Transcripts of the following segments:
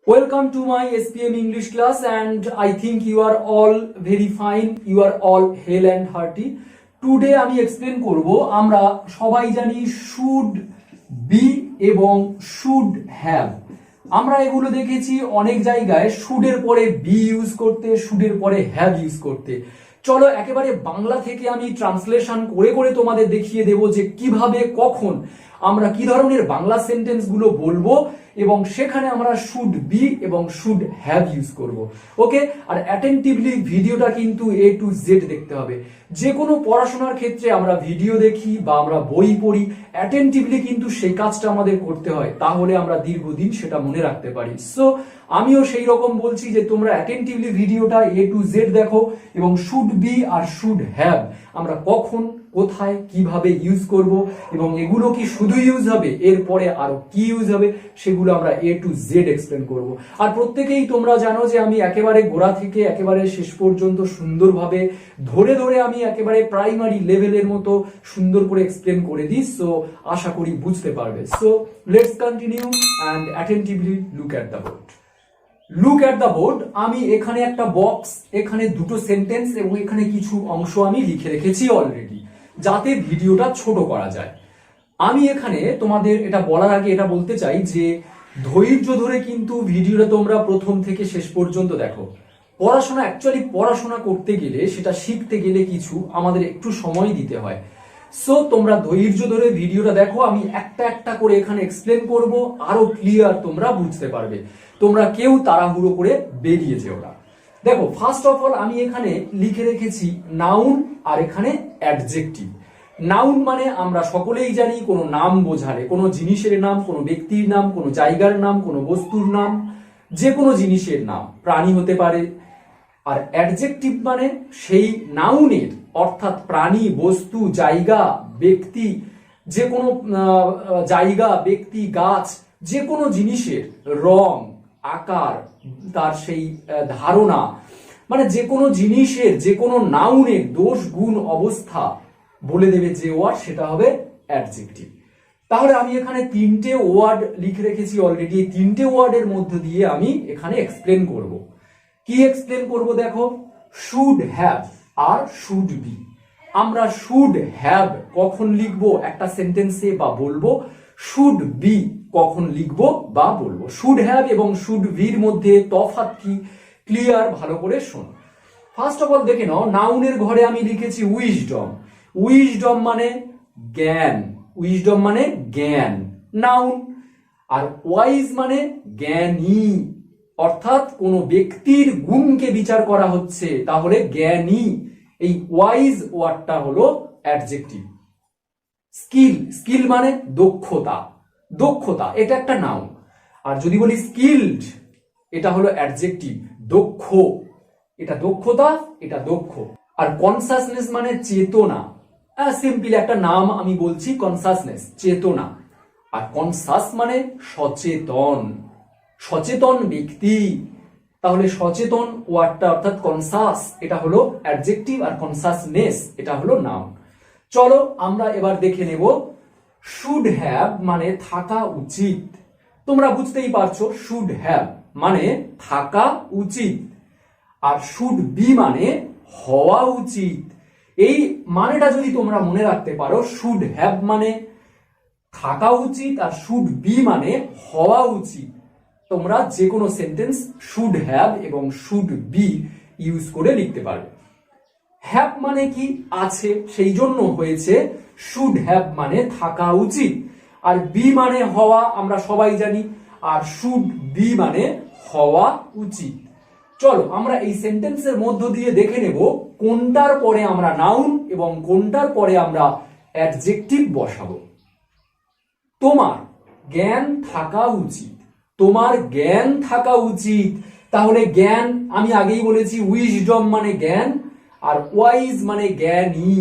Welcome to my SPM English class, and I think you are all very fine. You are all hale and hearty. Today আমি explain করব আমরা সবাই জানি should be এবং should have. আমরা এগুলো দেখেছি অনেক জায়গায় should এর পরে be ইউজ করতে, should এর পরে have ইউজ করতে। চলো একেবারে বাংলা থেকে আমি ট্রান্সলেশন করে করে তোমাদের দেখিয়ে দেব যে কিভাবে কখন আমরা কি ধরনের বাংলা সেন্টেন্স গুলো বলবো এবং সেখানে আমরা শুড বি এবং শুড হ্যাভ ইউজ করব। ওকে, আর অ্যাটেন্টিভলি ভিডিওটা কিন্তু এ টু জেড দেখতে হবে। যে কোনো পড়াশোনার ক্ষেত্রে আমরা ভিডিও দেখি বা আমরা বই পড়ি, অ্যাটেন্টিভলি কিন্তু সেই কাজটা আমাদের করতে হয়, তাহলে আমরা দীর্ঘদিন সেটা মনে রাখতে পারি। সো আমিও সেই রকম বলছি যে তোমরা অ্যাটেন্টিভলি ভিডিওটা এ টু জেড দেখো এবং শুড বি আর শুড হ্যাভ আমরা কখন কোথায় কিভাবে ইউজ করব এবং এগুলো কি শুধু ইউজ হবে, এরপরে আরো কি ইউজ হবে, সেগুলো আমরা এ টু জেড এক্সপ্লেন করব। আর প্রত্যেকেই তোমরা জানো যে আমি একেবারে গোড়া থেকে একেবারে শেষ পর্যন্ত সুন্দরভাবে ধরে ধরে আমি একেবারে প্রাইমারি লেভেলের মতো সুন্দর করে এক্সপ্লেন করে দিই। সো আশা করি বুঝতে পারবে। So let's continue and attentively look at the board. Look at the board. আমি এখানে একটা বক্স, এখানে দুটো সেন্টেন্স এবং এখানে কিছু অংশ আমি লিখে রেখেছি অলরেডি, যাতে ভিডিওটা ছোট করা যায়। আমি এখানে তোমাদের এটা বলার আগে এটা বলতে চাই যে ধৈর্য ধরে কিন্তু ভিডিওটা তোমরা প্রথম থেকে শেষ পর্যন্ত দেখো। পড়াশোনা অ্যাকচুয়ালি পড়াশোনা করতে গেলে, সেটা শিখতে গেলে কিছু আমাদের একটু সময় দিতে হয়। সো তোমরা ধৈর্য ধরে ভিডিওটা দেখো। আমি একটা একটা করে এখানে এক্সপ্লেন করব, আরো ক্লিয়ার তোমরা বুঝতে পারবে। তোমরা কেউ তাড়াহুড়ো করে বেরিয়ে যেও না। দেখো, ফার্স্ট অফ অল আমি এখানে লিখে রেখেছি নাউন আর এখানে অ্যাডজেক্টিভ। নাউন মানে আমরা সকলেই জানি কোনো নাম বোঝালে, কোনো জিনিসের নাম, কোনো ব্যক্তির নাম, কোনো জায়গার নাম, কোনো বস্তুর নাম, যে কোনো জিনিসের নাম, প্রাণী হতে পারে। আর অ্যাডজেক্টিভ মানে সেই নাউনের অর্থাৎ প্রাণী, বস্তু, জায়গা, ব্যক্তি, যে কোনো জায়গা, ব্যক্তি, গাছ, যে কোনো জিনিসের রং, আকার, তার সেই ধারণা, মানে যে কোনো জিনিসের, যে কোনো নাউনের দোষ, গুণ, অবস্থা বলে দেবে যে ওয়ার্ড, সেটা হবে অ্যাডজেক্টিভ। তাহলে আমি এখানে তিনটে ওয়ার্ড লিখে রেখেছি অলরেডি। এই তিনটে ওয়ার্ডের মধ্য দিয়ে আমি এখানে এক্সপ্লেন করব। কি এক্সপ্লেন করব দেখো, শুড হ্যাভ আর শুড বি। আমরা শুড হ্যাভ কখন লিখবো একটা সেন্টেন্সে বা বলবো, শুড বি কখন লিখবো বা বলবো। শুড হ্যাভ এবং শুড বির মধ্যে তফাৎ কি, ক্লিয়ার, ভালো করে শোনো। ফার্স্ট অফ অল দেখে নাও, নাউনের ঘরে আমি লিখেছি উইজডম। উইজডম মানে জ্ঞান, উইজডম মানে জ্ঞান, নাউন। আর ওয়াইজ মানে জ্ঞানী, অর্থাৎ কোন ব্যক্তির গুণকে বিচার করা হচ্ছে, তাহলে জ্ঞানী। এই ওয়াইজ ওয়ার্ডটা হলো অ্যাডজেক্টিভ। স্কিল, স্কিল মানে দক্ষতা, দক্ষতা, এটা একটা নাউন। আর যদি বলি স্কিলড, এটা হলো অ্যাডজেক্টিভ, দক্ষ, এটা দক্ষতা, এটা দক্ষ। আর কনসাসনেস মানে চেতনা, সিম্পলি একটা নাম আমি বলছি, কনসাসনেস, চেতনা। আর কনসাস মানে সচেতন, সচেতন ব্যক্তি। তাহলে সচেতন ওয়ার্ডটা অর্থাৎ কনসাস, এটা হলো অ্যাডজেক্টিভ, আর কনসাসনেস এটা হলো নাউন। চলো আমরা এবার দেখে নেব শুড হ্যাভ মানে থাকা উচিত। তোমরা বুঝতেই পারছো, শুড হ্যাভ মানে থাকা উচিত, আর শুড বি মানে হওয়া উচিত। এই মানেটা যদি তোমরা মনে রাখতে পারো, শুড হ্যাভ মানে থাকা উচিত আর শুড বি মানে হওয়া উচিত, তোমরা যে কোনো সেন্টেন্স শুড হ্যাভ এবং শুড বি ইউজ করে লিখতে পারবে। হ্যাভ মানে কি, আছে, সেই জন্য হয়েছে শুড হ্যাভ মানে থাকা উচিত, আর বি মানে হওয়া, আমরা সবাই জানি, আর শুড বি মানে হওয়া উচিত। চলো আমরা এই সেন্টেন্সের মধ্য দিয়ে দেখে নেব কোনটার পরে আমরা নাউন এবং কোনটার পরে আমরা অ্যাডজেক্টিভ বসাবো। তোমার জ্ঞান থাকা উচিত, তোমার জ্ঞান থাকা উচিত। তাহলে জ্ঞান আমি আগেই বলেছি, উইজডম মানে জ্ঞান, আর ওয়াইজ মানে জ্ঞানী।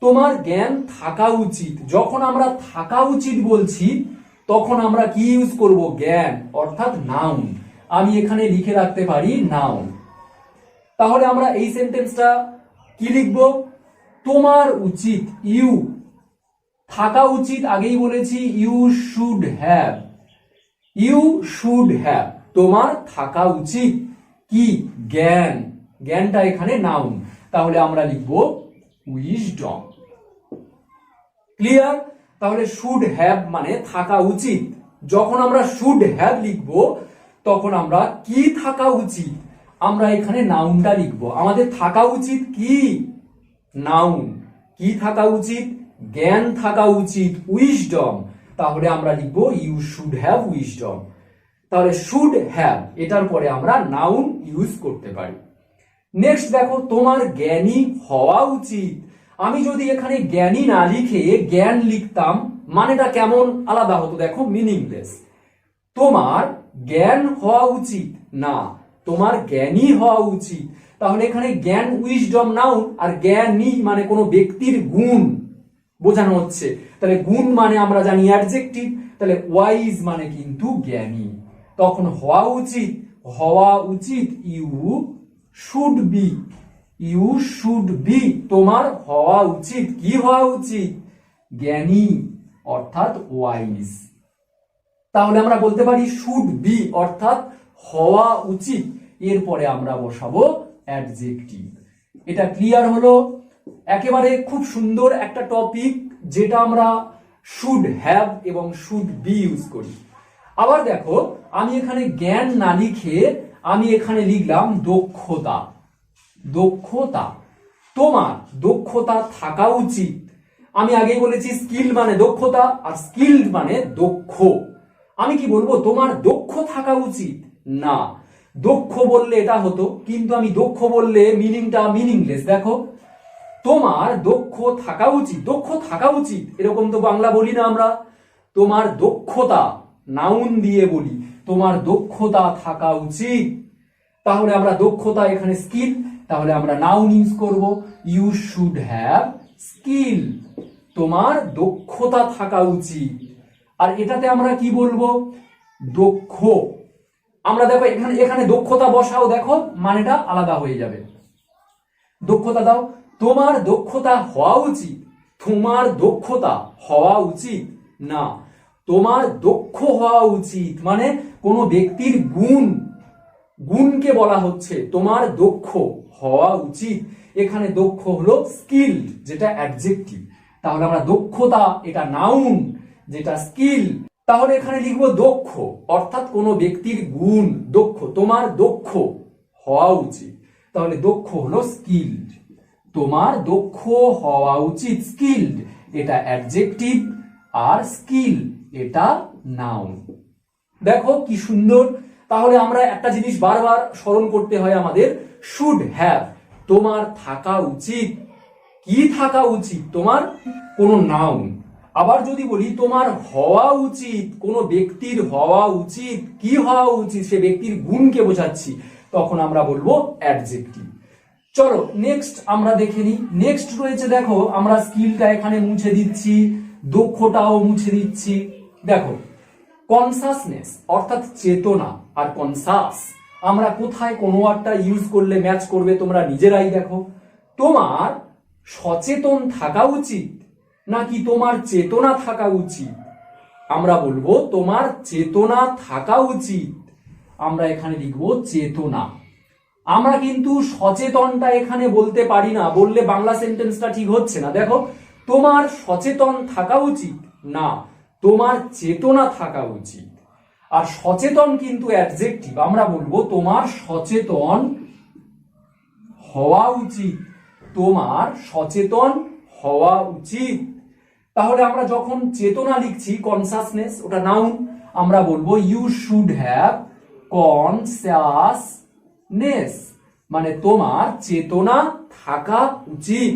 তোমার জ্ঞান থাকা উচিত, যখন আমরা থাকা উচিত বলছি তখন আমরা কি ইউজ করব, জ্ঞান, অর্থাৎ নাউন। আমি এখানে লিখে রাখতে পারি নাউন। তাহলে আমরা এই সেন্টেন্সটা কি লিখব, তোমার উচিত, ইউ, থাকা উচিত আগেই বলেছি, you should have, you should have. তোমার থাকা উচিত কি? জ্ঞান। জ্ঞানটা এখানে নাউন, তাহলে আমরা লিখব উইজডম। ক্লিয়ার? তাহলে শুড হ্যাভ মানে থাকা উচিত। যখন আমরা শুড হ্যাভ লিখব তখন আমরা কি থাকা উচিত, আমরা এখানে নাউনটা লিখব। আমাদের থাকা উচিত কি? নাউন। কি থাকা উচিত? জ্ঞান থাকা উচিত, উইজডম। তাহলে আমরা লিখব ইউ শুড হ্যাভ উইজডম। তাহলে শুড হ্যাভ এটার পরে আমরা নাউন ইউজ করতে পারি। নেক্সট দেখো, তোমার জ্ঞানী হওয়া উচিত। আমি যদি এখানে জ্ঞানী না লিখে জ্ঞান লিখতাম, মানেটা কেমন আলাদা হতো, দেখো, মিনিংলেস। তোমার জ্ঞান হওয়া উচিত না, তোমার জ্ঞানী হওয়া উচিত। তাহলে এখানে জ্ঞান উইজডম নাউন, আর জ্ঞানী মানে কোনো ব্যক্তির গুণ বোঝানো হচ্ছে। তাহলে গুণ মানে আমরা জানি অ্যাডজেক্টিভ, তাহলে ওয়াইজ মানে কিন্তু জ্ঞানী। তখন হওয়া উচিত, হওয়া উচিত you should be, you should be, তোমার হওয়া উচিত। কি হওয়া উচিত? জ্ঞানী অর্থাৎ ওয়াইজ। তাহলে আমরা বলতে পারি শুড বি অর্থাৎ হওয়া উচিত, এরপরে আমরা বসাবো অ্যাডজেক্টিভ। এটা ক্লিয়ার হলো? একেবারে খুব সুন্দর একটা টপিক, যেটা আমরা শুড হ্যাভ এবং শুড বি ইউজ করি। আবার দেখো, আমি এখানে জ্ঞান না লিখে আমি এখানে লিখলাম দক্ষতা। দক্ষতা, তোমার দক্ষতা থাকা উচিত। আমি আগেই বলেছি স্কিল মানে দক্ষতা, আর স্কিলড মানে দক্ষ। আমি কি বলবো? তোমার দক্ষ থাকা উচিত না। দক্ষ বললে এটা হতো, কিন্তু আমি দক্ষ বললে মিনিংটা মিনিংলেস। দেখো, তোমার দক্ষ থাকা উচিত, দক্ষ থাকা উচিত এরকম তো বাংলা বলি না আমরা। তোমার দক্ষতা নাউন দিয়ে বলি, তোমার দক্ষতা থাকা উচিত। তাহলে আমরা দক্ষতা এখানে স্কিল, তাহলে আমরা নাউন ইউজ করব, ইউ শুড হ্যাভ স্কিল। তোমার দক্ষতা থাকা উচিত। আর এটাতে আমরা কি বলবো? দক্ষ। আমরা দেখো এখানে এখানে দক্ষতা বসাও, দেখো মানেটা আলাদা হয়ে যাবে। দক্ষতা দাও, তোমার দক্ষতা হওয়া উচিত। তোমার দক্ষতা হওয়া উচিত না, তোমার দক্ষ হওয়া উচিত মানে কোনো ব্যক্তির গুণ, গুণকে বলা হচ্ছে তোমার দক্ষ হওয়া উচিত। এখানে দক্ষ হলো স্কিল, যেটা অ্যাডজেক্টিভ। তাহলে আমরা দক্ষতা এটা নাউন, যেটা স্কিল। তাহলে এখানে লিখবো দক্ষ অর্থাৎ কোনো ব্যক্তির গুণ দক্ষ, তোমার দক্ষ হওয়া উচিত। তাহলে দক্ষ হলো স্কিলড, তোমার দক্ষ হওয়া উচিত স্কিলড, এটা অ্যাডজেক্টিভ। আর স্কিল এটা নাউন। দেখো কি সুন্দর। তাহলে আমরা একটা জিনিস বারবার স্মরণ করতে হয় আমাদের, শুড হ্যাভ তোমার থাকা উচিত। কি থাকা উচিত? তোমার কোনো নাউন। আবার যদি বলি তোমার হওয়া উচিত, কোনো ব্যক্তির হওয়া উচিত, কি হওয়া উচিত? সে ব্যক্তির গুণকে বোঝাচ্ছি, তখন আমরা বলবো অ্যাডজেক্টিভ। চলো নেক্সট আমরা দেখে নিই। নেক্সট রয়েছে, দেখো আমরা স্কিলটা এখানে মুছে দিচ্ছি, দক্ষতাও মুছে দিচ্ছি। দেখো কনসাসনেস অর্থাৎ চেতনা, আর কনসাস আমরা কোথায় কোনো একটা ইউজ করলে ম্যাচ করবে তোমরা নিজেরাই দেখো। তোমার সচেতন থাকা উচিত নাকি তোমার চেতনা থাকা উচিত? আমরা বলবো তোমার চেতনা থাকা উচিত। আমরা এখানে লিখবো চেতনা। আমরা কিন্তু সচেতনটা এখানে বলতে পারি না, বললে বাংলা সেন্টেন্সটা ঠিক হচ্ছে না। দেখো, তোমার সচেতন থাকা উচিত না, তোমার চেতনা থাকা উচিত। আর সচেতন কিন্তু অ্যাডজেক্টিভ, আমরা বলবো তোমার সচেতন হওয়া উচিত, তোমার সচেতন হওয়া উচিত। তাহলে আমরা যখন চেতনা লিখছি কনসাসনেস, ওটা নাউন, আমরা বলবো ইউ শুড হ্যাভ কনসাসনেস, মানে তোমার চেতনা থাকা উচিত।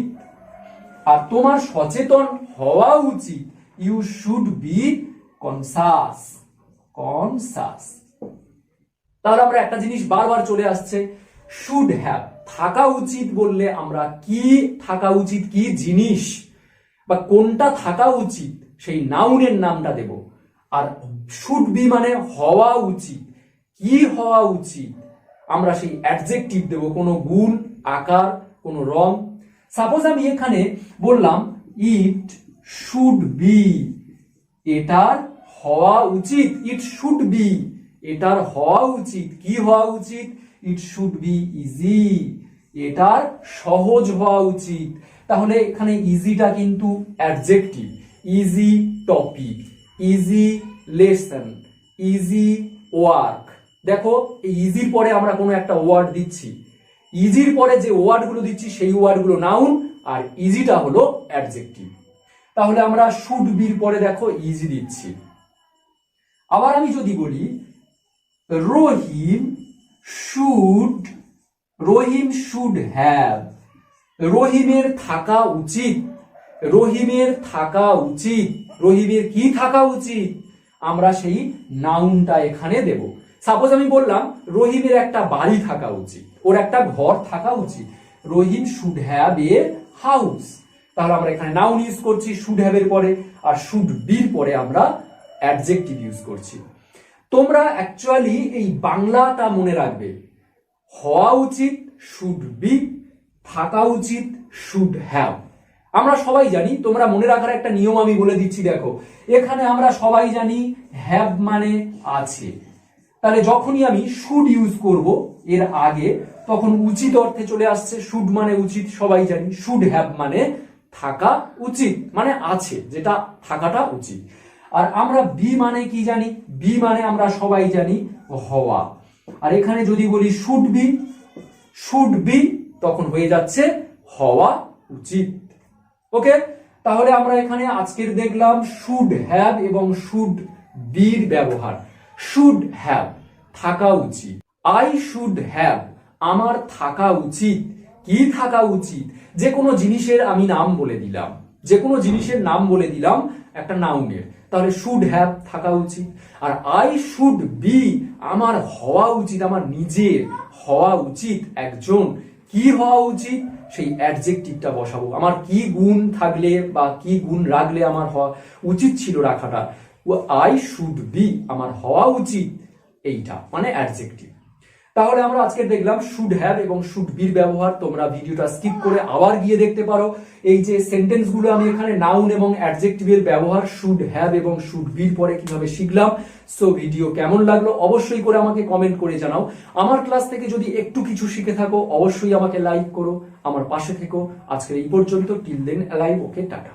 আর তোমার সচেতন হওয়া উচিত, you should be conscious, conscious. তাহলে আমরা একটা জিনিস বারবার চলে আসছে, শুড হ্যাভ থাকা উচিত বললে আমরা কি থাকা উচিত, কি জিনিস বা কোনটা থাকা উচিত সেই নাউনের নামটা দেব। আর শুড বি মানে হওয়া উচিত, কি হওয়া উচিত আমরা সেই অ্যাডজেক্টিভ দেব, কোনো গুণ, আকার, কোনো রং। সাপোজ আমি এখানে বললাম ইট শুড বি, এটার হওয়া উচিত, ইট শুড বি এটার হওয়া উচিত, কি হওয়া উচিত? ইট শুড বি ইজি, এটার সহজ হওয়া উচিত। তাহলে এখানে ইজিটা কিন্তু adjective. Easy topic, easy lesson, easy work. দেখো এই ইজির পরে আমরা কোনো একটা ওয়ার্ড দিচ্ছি, ইজির পরে যে ওয়ার্ডগুলো দিচ্ছি সেই ওয়ার্ডগুলো নাউন, আর ইজিটা হলো অ্যাডজেক্টিভ। তাহলে আমরা শুড বির পরে দেখো ইজি দিচ্ছি। আবার আমি যদি বলি রহিম শুড হ্যাভ, রহিমের থাকা উচিত, রহিমের থাকা উচিত, রহিমের কি থাকা উচিত? আমরা সেই নাউনটা এখানে দেব। সাপোজ আমি বললাম রহিমের একটা বাড়ি থাকা উচিত, ওর একটা ঘর থাকা উচিত। রহিম শুড হ্যাভ এ হাউস। তাহলে আমরা এখানে নাউন ইউজ করছি শুড হ্যাভ এর পরে, আর শুড বির পরে আমরা অ্যাডজেক্টিভ ইউজ করছি। তোমরা অ্যাকচুয়ালি এই বাংলাটা মনে রাখবে, হওয়া উচিত শুড বি, থাকা উচিত শুড হ্যাভ। আমরা সবাই জানি, তোমরা মনে রাখার একটা নিয়ম আমি বলে দিচ্ছি। দেখো এখানে আমরা সবাই জানি হ্যাভ মানে আছে, তাহলে যখনই আমি শুড ইউজ করব এর আগে তখন উচিত অর্থে চলে আসছে। শুড মানে উচিত, সবাই জানি। শুড হ্যাভ মানে থাকা উচিত, মানে আছে, যেটা থাকাটা উচিত। আর আমরা বি মানে কি জানি? বি মানে আমরা সবাই জানি হওয়া। আর এখানে যদি বলি শুড বি তখন হয়ে যাচ্ছে হওয়া উচিত। ওকে, তাহলে আমরা এখানে আজকের দেখলাম শুড হ্যাভ এবং শুড বির ব্যবহার। শুড হ্যাভ থাকা উচিত, আই শুড হ্যাভ আমার থাকা উচিত। কি থাকা উচিত? যে কোনো জিনিসের আমি নাম বলে দিলাম, যে কোনো জিনিসের নাম বলে দিলাম একটা নাউনের, তাহলে শুড হ্যাভ থাকা উচিত। আর আই শুড বি আমার হওয়া উচিত, আমার নিজের হওয়া উচিত একজন। কি হওয়া উচিত? সেই অ্যাডজেক্টিভটা বসাবো। আমার কি গুণ থাকলে বা কি গুণ রাখলে আমার হওয়া উচিত ছিল রাখাটা, আই শুড বি আমার হওয়া উচিত, এইটা মানে অ্যাডজেক্টিভ। তাহলে আমরা আজকে দেখলাম শুড হ্যাভ এবং শুড বির ব্যবহার। তোমরা ভিডিওটা স্কিপ করে আবার গিয়ে দেখতে পারো। এই যে সেন্টেন্সগুলো আমি এখানে নাউন এবং অ্যাডজেক্টিভের ব্যবহার শুড হ্যাভ এবং শুড বির পরে কিভাবে শিখলাম। সো ভিডিও কেমন লাগলো অবশ্যই করে আমাকে কমেন্ট করে জানাও। আমার ক্লাস থেকে যদি একটু কিছু শিখে থাকো অবশ্যই আমাকে লাইক করো, আমার পাশে থেকো। আজকের এই পর্যন্ত, টিল দেন অ্যালাইভ। ওকে, টাটা।